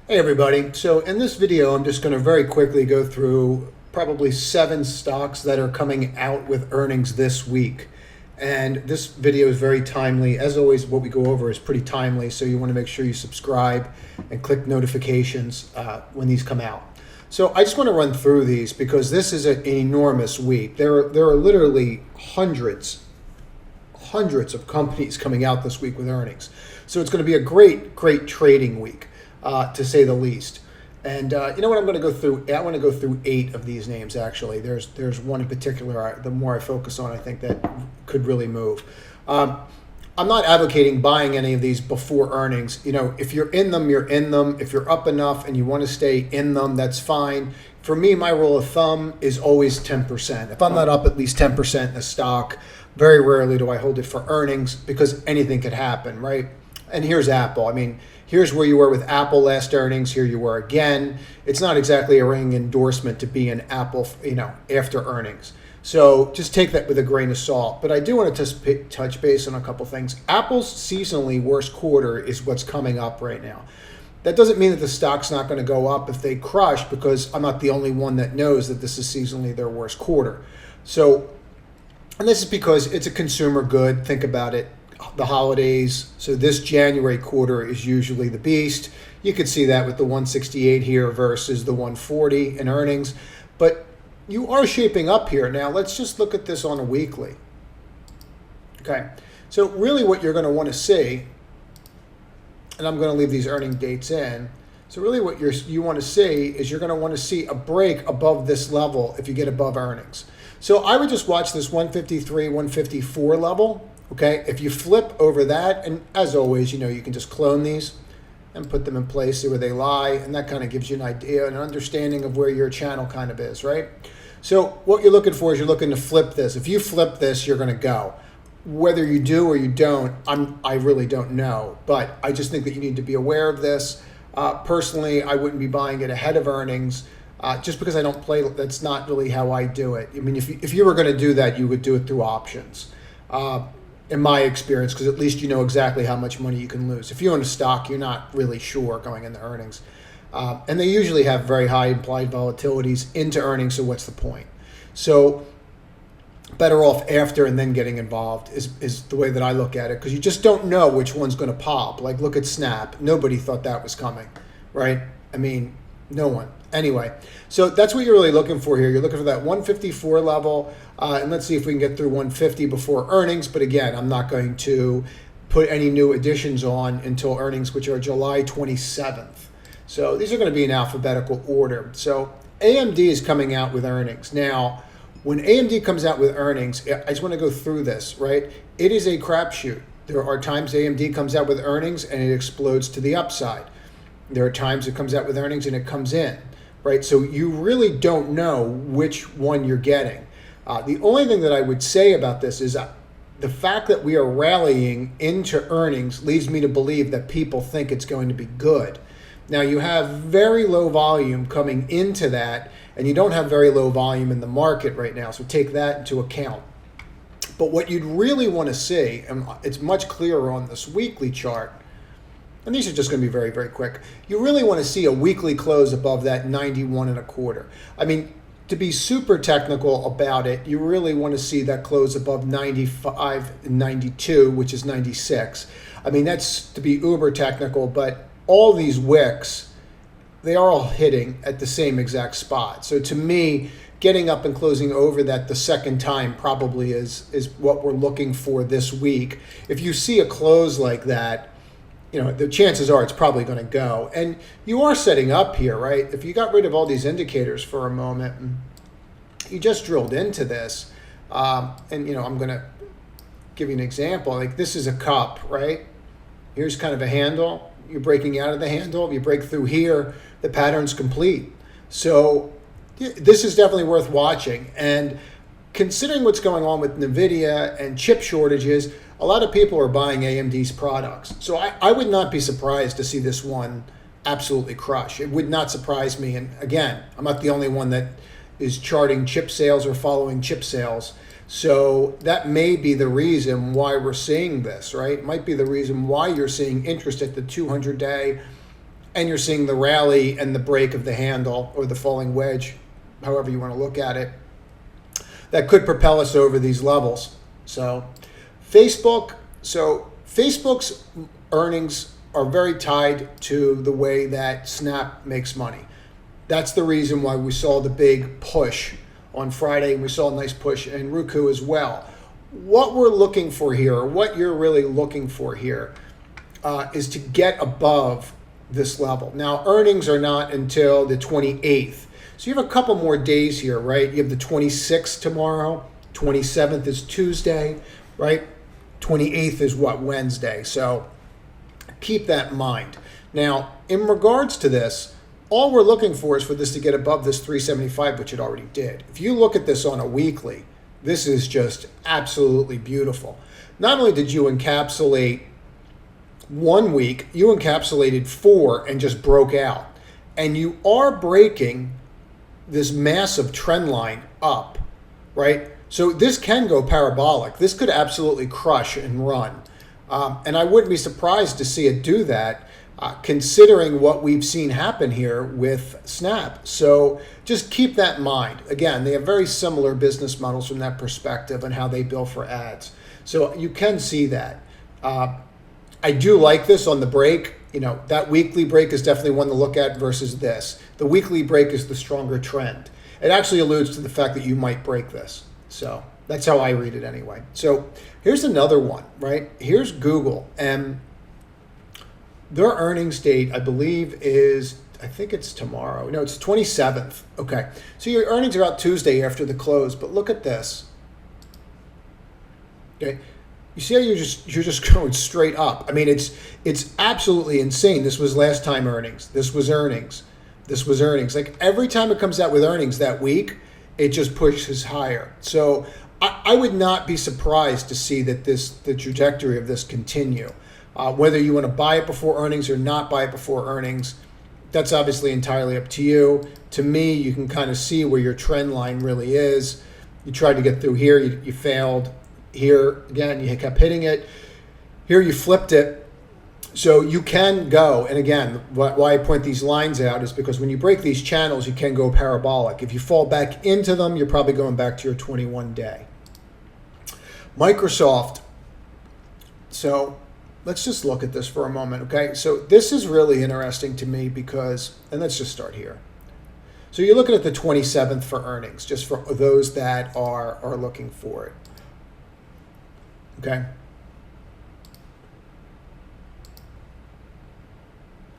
Hey everybody, so in this video I'm just going to very quickly go through probably 7 stocks that are coming out with earnings this week. And this video is very timely. As always, what we go over is pretty timely, so you want to make sure you subscribe and click notifications when these come out. So I just want to run through these because this is an enormous week. There are literally hundreds of companies coming out this week with earnings. So it's going to be a great trading week. To say the least. And you know what I'm going to go through? I want to go through 8 of these names, actually. There's one in particular, the more I focus on, I think that could really move. I'm not advocating buying any of these before earnings. You know, if you're in them, you're in them. If you're up enough and you want to stay in them, that's fine. For me, my rule of thumb is always 10%. If I'm not up at least 10% in a stock, very rarely do I hold it for earnings because anything could happen, right? And here's Apple. I mean, here's where you were with Apple last earnings. Here you were again. It's not exactly a ringing endorsement to be an Apple, after earnings. So just take that with a grain of salt. But I do want to touch base on a couple things. Apple's seasonally worst quarter is what's coming up right now. That doesn't mean that the stock's not going to go up if they crush, because I'm not the only one that knows that this is seasonally their worst quarter. So, and this is because it's a consumer good. Think about it. The holidays. So this January quarter is usually the beast. You could see that with the 168 here versus the 140 in earnings. But you are shaping up here. Now let's just look at this on a weekly. Okay. So really what you're going to want to see, and I'm going to leave these earning dates in. So really what you want to see is you're going to want to see a break above this level if you get above earnings. So I would just watch this 153, 154 level. Okay, if you flip over that, and as always, you can just clone these and put them in place, see where they lie, and that kind of gives you an idea, an understanding of where your channel kind of is, right? So what you're looking for is you're looking to flip this. If you flip this, you're going to go. Whether you do or you don't, I really don't know, but I just think that you need to be aware of this. Personally, I wouldn't be buying it ahead of earnings. Just because I don't play, that's not really how I do it. I mean, if you were going to do that, you would do it through options. In my experience, because at least you know exactly how much money you can lose. If you own a stock, you're not really sure going into earnings. And they usually have very high implied volatilities into earnings, so what's the point? So better off after and then getting involved is the way that I look at it, because you just don't know which one's going to pop. Like, look at Snap. Nobody thought that was coming, right? I mean, no one. Anyway, so that's what you're really looking for here. You're looking for that 154 level, and let's see if we can get through 150 before earnings. But again, I'm not going to put any new additions on until earnings, which are July 27th. So these are going to be in alphabetical order. So AMD is coming out with earnings. Now, when AMD comes out with earnings, I just want to go through this, right? It is a crapshoot. There are times AMD comes out with earnings and it explodes to the upside. There are times it comes out with earnings and it comes in. Right, so you really don't know which one you're getting. The only thing that I would say about this is the fact that we are rallying into earnings leads me to believe that people think it's going to be good. Now, you have very low volume coming into that, and you don't have very low volume in the market right now, so take that into account. But what you'd really want to see, and it's much clearer on this weekly chart, and these are just going to be very, very quick. You really want to see a weekly close above that 91 and a quarter. I mean, to be super technical about it, you really want to see that close above 95 and 92, which is 96. I mean, that's to be uber technical, but all these wicks, they are all hitting at the same exact spot. So to me, getting up and closing over that the second time probably is what we're looking for this week. If you see a close like that, the chances are it's probably going to go. And you are setting up here, right? If you got rid of all these indicators for a moment, and you just drilled into this, and, I'm going to give you an example. Like, this is a cup, right? Here's kind of a handle. You're breaking out of the handle. If you break through here, the pattern's complete. So this is definitely worth watching. And considering what's going on with NVIDIA and chip shortages, a lot of people are buying AMD's products. So I would not be surprised to see this one absolutely crush. It would not surprise me. And again, I'm not the only one that is charting chip sales or following chip sales. So that may be the reason why we're seeing this, right? It might be the reason why you're seeing interest at the 200-day and you're seeing the rally and the break of the handle or the falling wedge, however you want to look at it, that could propel us over these levels. So Facebook's earnings are very tied to the way that Snap makes money. That's the reason why we saw the big push on Friday, and we saw a nice push in Roku as well. What we're looking for here, or what you're really looking for here, is to get above this level. Now, earnings are not until the 28th. So you have a couple more days here, right? You have the 26th tomorrow, 27th is Tuesday, right? 28th is what, Wednesday. So keep that in mind. Now, in regards to this, all we're looking for is for this to get above this 375, which it already did. If you look at this on a weekly, this is just absolutely beautiful. Not only did you encapsulate 1 week, you encapsulated 4 and just broke out. And you are breaking this massive trend line up, right? So this can go parabolic. This could absolutely crush and run. And I wouldn't be surprised to see it do that, considering what we've seen happen here with Snap. So just keep that in mind. Again, they have very similar business models from that perspective and how they bill for ads. So you can see that. I do like this on the break. You know, that weekly break is definitely one to look at versus this. The weekly break is the stronger trend. It actually alludes to the fact that you might break this. So that's how I read it anyway. So here's another one, right? Here's Google, and their earnings date, I believe, is, I think it's tomorrow. No, it's 27th. Okay. So your earnings are out Tuesday after the close, but look at this. Okay. You see how you're just going straight up. I mean, it's absolutely insane. This was last time earnings. This was earnings. This was earnings. Like every time it comes out with earnings that week, it just pushes higher. So I would not be surprised to see that the trajectory of this continue. Whether you want to buy it before earnings or not buy it before earnings, that's obviously entirely up to you. To me, you can kind of see where your trend line really is. You tried to get through here, you failed. Here, again, you kept hitting it. Here, you flipped it. So you can go, and again, why I point these lines out is because when you break these channels, you can go parabolic. If you fall back into them, you're probably going back to your 21-day. Microsoft. So let's just look at this for a moment, okay? So this is really interesting to me because, and let's just start here. So you're looking at the 27th for earnings, just for those that are looking for it. Okay.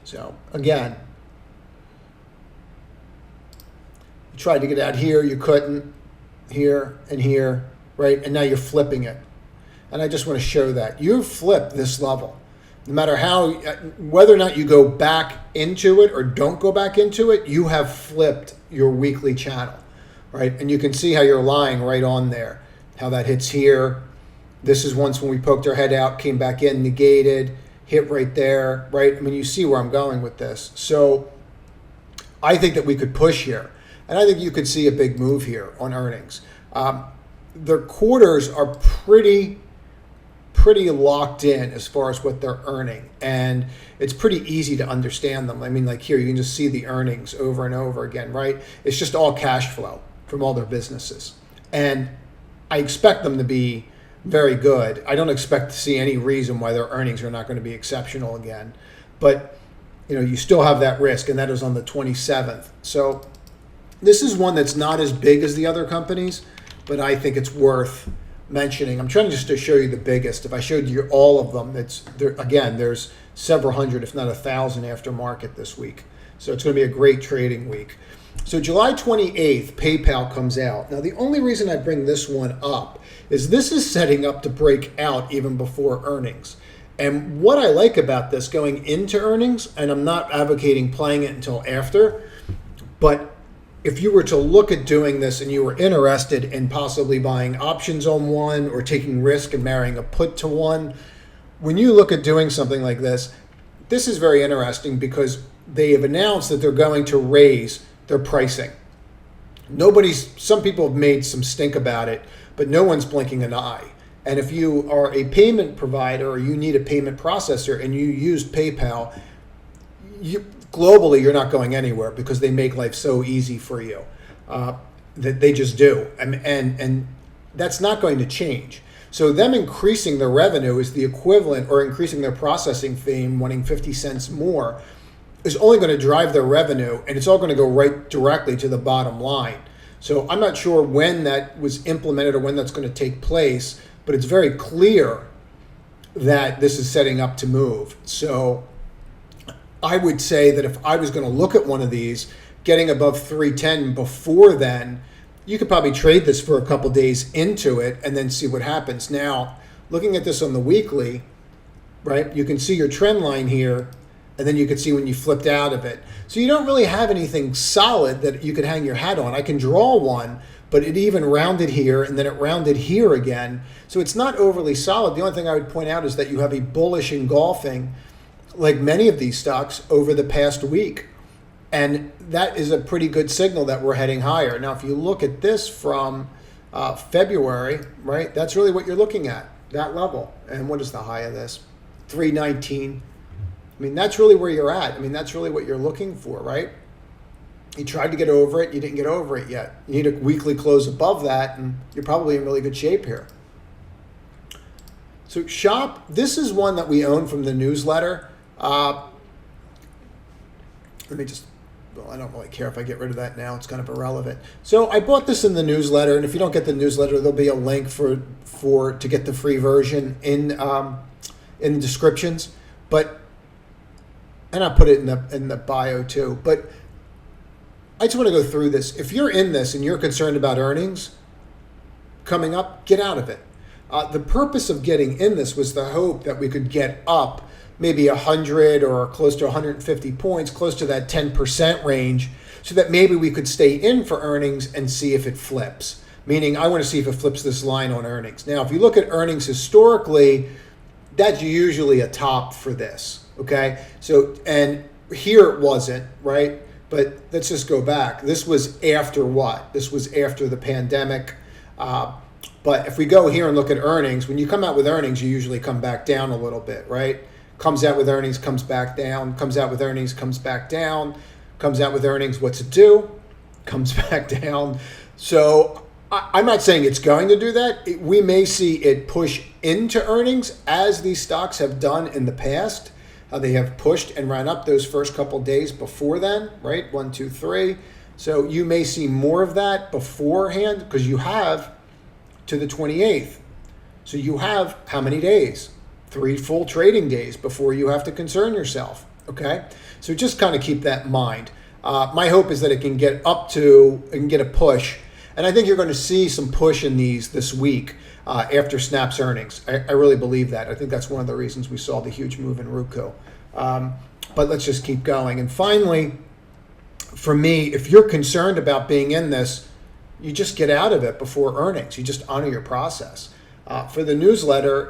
So again, you tried to get out here, you couldn't, here and here, right? And now you're flipping it. And I just want to show that. You've flipped this level. No matter how, whether or not you go back into it or don't go back into it, you have flipped your weekly channel, right? And you can see how you're lying right on there, how that hits here. This is once when we poked our head out, came back in, negated, hit right there, right? I mean, you see where I'm going with this. So I think that we could push here. And I think you could see a big move here on earnings. Their quarters are pretty locked in as far as what they're earning. And it's pretty easy to understand them. I mean, like here, you can just see the earnings over and over again, right? It's just all cash flow from all their businesses. And I expect them to be very good. I don't expect to see any reason why their earnings are not going to be exceptional again. But, you know, you still have that risk, and that is on the 27th. So this is one that's not as big as the other companies, but I think it's worth mentioning. I'm trying just to show you the biggest. If I showed you all of them, there's several hundred, if not 1,000 aftermarket this week. So it's going to be a great trading week. So July 28th, PayPal comes out. Now, the only reason I bring this one up is this is setting up to break out even before earnings. And what I like about this going into earnings, and I'm not advocating playing it until after, but if you were to look at doing this and you were interested in possibly buying options on one or taking risk and marrying a put to one, when you look at doing something like this, this is very interesting because they have announced that they're going to raise their pricing. Some people have made some stink about it, but no one's blinking an eye. And if you are a payment provider or you need a payment processor and you use PayPal, globally, you're not going anywhere because they make life so easy for you that they just do, and that's not going to change. So them increasing their revenue is the equivalent, or increasing their processing fee, wanting 50 cents more, is only going to drive their revenue, and it's all going to go right directly to the bottom line. So I'm not sure when that was implemented or when that's going to take place, but it's very clear that this is setting up to move. So I would say that if I was going to look at one of these, getting above 310 before then, you could probably trade this for a couple days into it and then see what happens. Now, looking at this on the weekly, right, you can see your trend line here, and then you can see when you flipped out of it. So you don't really have anything solid that you could hang your hat on. I can draw one, but it even rounded here, and then it rounded here again. So it's not overly solid. The only thing I would point out is that you have a bullish engulfing, like many of these stocks, over the past week. And that is a pretty good signal that we're heading higher. Now, if you look at this from February, right, that's really what you're looking at, that level. And what is the high of this? 319. I mean, that's really where you're at. I mean, that's really what you're looking for, right? You tried to get over it. You didn't get over it yet. You need a weekly close above that, and you're probably in really good shape here. So Shop, this is one that we own from the newsletter. Let me just, well, I don't really care if I get rid of that now. It's kind of irrelevant. So I bought this in the newsletter, and if you don't get the newsletter, there'll be a link to get the free version in the descriptions. And I'll put it in the bio too. But I just want to go through this. If you're in this and you're concerned about earnings coming up, get out of it. The purpose of getting in this was the hope that we could get up maybe 100 or close to 150 points, close to that 10% range, so that maybe we could stay in for earnings and see if it flips. Meaning, I want to see if it flips this line on earnings. Now, if you look at earnings historically, that's usually a top for this, okay? So, and here it wasn't, right? But let's just go back. This was after what? This was after the pandemic. But if we go here and look at earnings, when you come out with earnings, you usually come back down a little bit, right? Comes out with earnings, comes back down, comes out with earnings, comes back down, comes out with earnings, what's it do? Comes back down. So I'm not saying it's going to do that. We may see it push into earnings as these stocks have done in the past. They have pushed and ran up those first couple days before then, right? 1, 2, 3. So you may see more of that beforehand because you have to the 28th. So you have how many days? 3 full trading days before you have to concern yourself, okay? So just kind of keep that in mind. My hope is that it can get a push. And I think you're going to see some push in these this week after Snap's earnings. I really believe that. I think that's one of the reasons we saw the huge move in Roku. But let's just keep going. And finally, for me, if you're concerned about being in this, you just get out of it before earnings. You just honor your process. For the newsletter,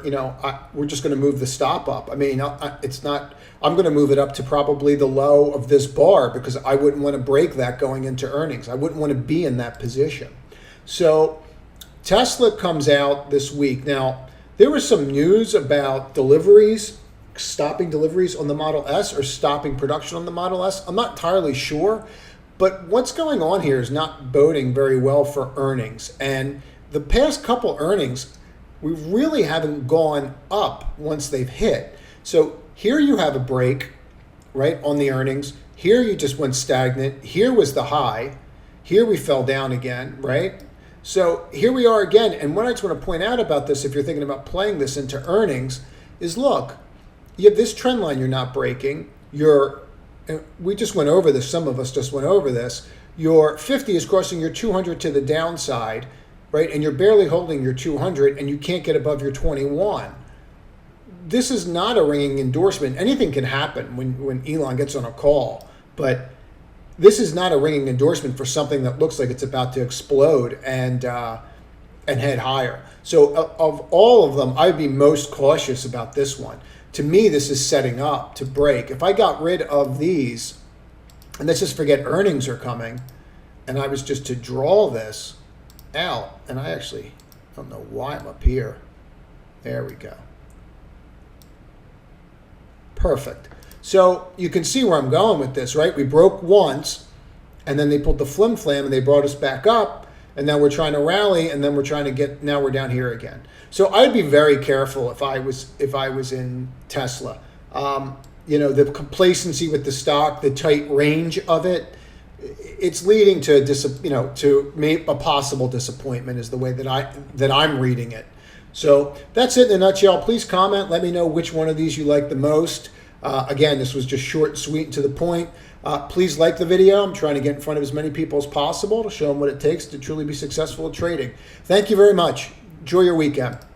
we're just going to move the stop up. I mean, it's not. I'm going to move it up to probably the low of this bar because I wouldn't want to break that going into earnings. I wouldn't want to be in that position. So Tesla comes out this week. Now, there was some news about deliveries, stopping deliveries on the Model S or stopping production on the Model S. I'm not entirely sure, but what's going on here is not boding very well for earnings. And the past couple earnings, we really haven't gone up once they've hit. So here you have a break, right, on the earnings. Here you just went stagnant. Here was the high. Here we fell down again, right? So here we are again. And what I just want to point out about this, if you're thinking about playing this into earnings, is look, you have this trend line you're not breaking. We just went over this. Some of us just went over this. Your 50 is crossing your 200 to the downside, right? And you're barely holding your 200 and you can't get above your 21. This is not a ringing endorsement. Anything can happen when Elon gets on a call, but this is not a ringing endorsement for something that looks like it's about to explode and head higher. So of all of them, I'd be most cautious about this one. To me, this is setting up to break. If I got rid of these, and let's just forget earnings are coming, and I was just to draw this out, and I actually don't know why I'm up here. There we go. Perfect. So you can see where I'm going with this, right? We broke once, and then they pulled the flim flam and they brought us back up, and now we're trying to rally, and then we're trying to get, now we're down here again. So I'd be very careful if I was in Tesla. You know, the complacency with the stock, the tight range of it, it's leading to a possible disappointment is the way that I'm reading it. So that's it in a nutshell. Please comment. Let me know which one of these you like the most. Again, this was just short, sweet, and to the point. Please like the video. I'm trying to get in front of as many people as possible to show them what it takes to truly be successful at trading. Thank you very much. Enjoy your weekend.